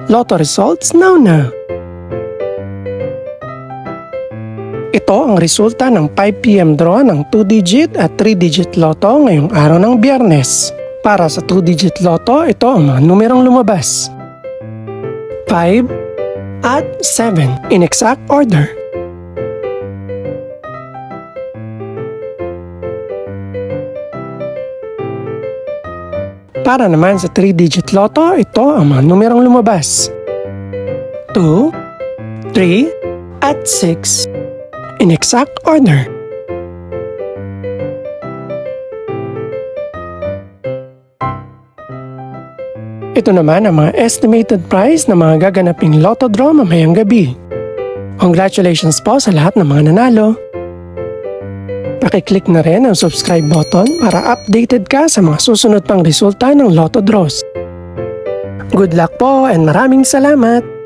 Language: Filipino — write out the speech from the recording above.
Lotto results now. Ito ang resulta ng 5 PM draw ng 2-digit at 3-digit lotto ngayong araw ng Biyernes. Para sa 2-digit lotto, ito ang mga numerong lumabas. 5 at 7 in exact order. Para naman sa 3-digit lotto, ito ang mga numerong lumabas. 2, 3 at 6 in exact order. Ito naman ang mga estimated price ng mga gaganaping lotto draw mamayang gabi. Congratulations po sa lahat ng mga nanalo. Pakiclick na rin ang subscribe button para updated ka sa mga susunod pang resulta ng lotto draws. Good luck po and maraming salamat!